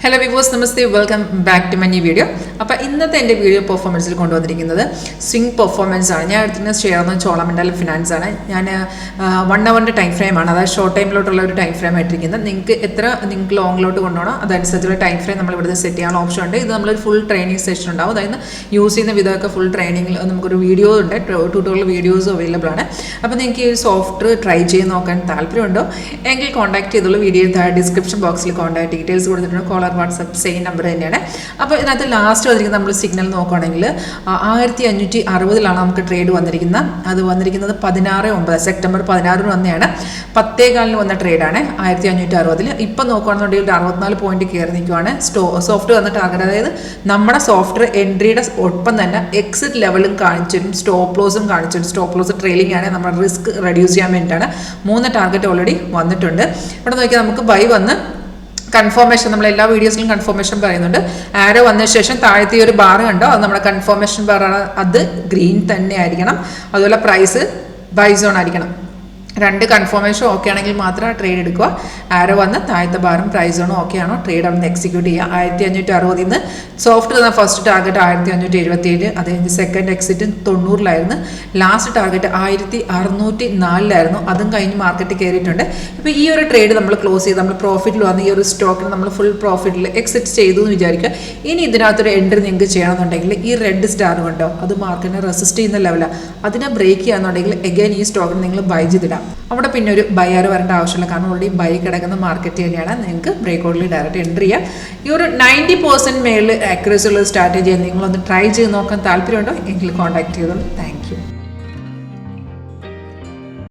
Hello viewers, Namaste, welcome back to my new video. അപ്പോൾ ഇന്നത്തെ എൻ്റെ വീഡിയോ പെർഫോമൻസിൽ കൊണ്ടുവന്നിരിക്കുന്നത് സ്വിംഗ് പെർഫോമൻസ് ആണ്. ഞാൻ എടുത്തിരുന്ന ഷെയർ എന്ന ചോളമണ്ഡലം ഫിനാൻസ് ആണ്. ഞാൻ 1 hour ടൈം ഫ്രെയിമാണ്, അതായത് ഷോർട്ട് ടൈമിലോട്ടുള്ള ഒരു ടൈം ഫ്രെയിം ആയിട്ടിരിക്കുന്നത്. നിങ്ങൾക്ക് ലോങ്ങിലോട്ട് കൊണ്ടുപോകണം, അതനുസരിച്ചുള്ള ടൈം ഫ്രെയിം നമ്മൾ ഇവിടുന്ന് സെറ്റ് ചെയ്യാനുള്ള ഓപ്ഷൻ ഉണ്ട്. ഇത് നമ്മളൊരു ഫുൾ ട്രെയിനിങ് സെഷൻ ഉണ്ടാവും, അതായത് യൂസ് ചെയ്യുന്ന വിധമൊക്കെ ഫുൾ ട്രെയിനിങ്ങിൽ നമുക്കൊരു വീഡിയോ ഉണ്ട്, ട്യൂട്ടോറിയൽ വീഡിയോസ് അവൈലബിൾ ആണ്. അപ്പോൾ നിങ്ങൾക്ക് ഈ സോഫ്റ്റ്വെയർ ട്രൈ ചെയ്ത് നോക്കാൻ താല്പര്യമുണ്ടോ എങ്കിൽ കോൺടാക്ട് ചെയ്തുള്ള വീഡിയോ ഡിസ്ക്രിപ്ഷൻ ബോക്സിൽ കോൺടാക്ട് ഡീറ്റെയിൽസ് കൊടുത്തിട്ടുണ്ട്. കോളർ വാട്സപ്പ് സെയിം നമ്പർ തന്നെയാണ്. അപ്പോൾ ഇതിനകത്ത് ലാസ്റ്റ് വന്നിരിക്കുന്നത് നമ്മൾ സിഗ്നൽ നോക്കുകയാണെങ്കിൽ 1560 നമുക്ക് ട്രേഡ് വന്നിരിക്കുന്നത്. അത് വന്നിരിക്കുന്നത് 16/9 സെപ്റ്റംബർ 16 വന്നെയാണ്. 10:15 വന്ന ട്രേഡാണ് 1560. ഇപ്പം നോക്കുകയാണെന്നുണ്ടെങ്കിൽ 64 പോയിന്റ് കയറി നിൽക്കുവാണ്. സോഫ്റ്റ്വെയർ വന്ന ടാർഗറ്റ്, അതായത് നമ്മുടെ സോഫ്റ്റ്വെയർ എൻട്രിയുടെ ഒപ്പം തന്നെ എക്സിറ്റ് ലെവലും കാണിച്ചിട്ടും സ്റ്റോപ്പ് ലോസും കാണിച്ചിട്ടും, സ്റ്റോപ്പ് ലോസ് ട്രെയിലിംഗ് ആണ്, നമ്മുടെ റിസ്ക് റെഡ്യൂസ് ചെയ്യാൻ വേണ്ടിയിട്ടാണ്. 3 ടാർഗറ്റ് ഓൾറെഡി വന്നിട്ടുണ്ട്. ഇവിടെ നോക്കിയാൽ നമുക്ക് ബൈ വന്ന് കൺഫർമേഷൻ, നമ്മൾ എല്ലാ വീഡിയോസിലും കൺഫർമേഷൻ പറയുന്നുണ്ട്. ആരോ വന്നതിന് ശേഷം താഴത്തെ ഒരു ബാർ കണ്ടോ, അത് നമ്മുടെ കൺഫർമേഷൻ ബാറാണ്. അത് ഗ്രീൻ തന്നെ ആയിരിക്കണം. അതുപോലെ പ്രൈസ് ബൈ സോൺ ആയിരിക്കണം. 2 കൺഫർമേഷൻ ഓക്കെ ആണെങ്കിൽ മാത്രം ട്രേഡ് എടുക്കുക. ആരോ വന്ന് താഴത്തെ ബാറും പ്രൈസ് സോണും ഓക്കെ ആണോ ട്രേഡ് അവിടെ നിന്ന് എക്സിക്യൂട്ട് ചെയ്യുക. 1560 നിന്ന് സോഫ്റ്റ് തന്ന ഫസ്റ്റ് ടാർഗറ്റ് 1577, അത് കഴിഞ്ഞ് സെക്കൻഡ് എക്സിറ്റ് 90-ലായിരുന്നു. ലാസ്റ്റ് ടാർഗറ്റ് 1604-ലായിരുന്നു. അതും കഴിഞ്ഞ് മാർക്കറ്റ് കയറിയിട്ടുണ്ട്. ഇപ്പോൾ ഈ ഒരു ട്രേഡ് നമ്മൾ ക്ലോസ് ചെയ്ത് നമ്മൾ പ്രോഫിറ്റിൽ വന്ന് ഈ ഒരു സ്റ്റോക്കിന് നമ്മൾ ഫുൾ പ്രോഫിറ്റിൽ എക്സിറ്റ് ചെയ്തു എന്ന് വിചാരിക്കുക. ഇനി ഇതിനകത്തൊരു എൻട്രി നിങ്ങൾക്ക് ചെയ്യണമെന്നുണ്ടെങ്കിൽ ഈ റെഡ് സ്റ്റാർ കണ്ടോ, അത് മാർക്കറ്റിനെ റെസിസ്റ്റ് ചെയ്യുന്ന ലെവലാണ്. അതിനെ ബ്രേക്ക് ചെയ്യാന്നുണ്ടെങ്കിൽ എഗൈൻ ഈ സ്റ്റോക്കിന് നിങ്ങൾ ബൈ ചെയ്തിടാം. അവിടെ പിന്നെ ഒരു ബയർ വരേണ്ട ആവശ്യമില്ല, കാരണം ഓൾറെഡി ബൈ കിടക്കുന്ന മാർക്കറ്റ് തന്നെയാണ്. നിങ്ങൾക്ക് ബ്രേക്ക് ഔട്ടിൽ ഡയറക്റ്റ് എൻട്രി ചെയ്യാം. ഈ ഒരു 90% മേളിൽ ആക്യുറസി ഉള്ള സ്ട്രാറ്റജി നിങ്ങളൊന്ന് ട്രൈ ചെയ്ത് നോക്കാൻ താല്പര്യമുണ്ടോ എങ്കിൽ കോൺടാക്ട് ചെയ്തോളൂ. Thank you.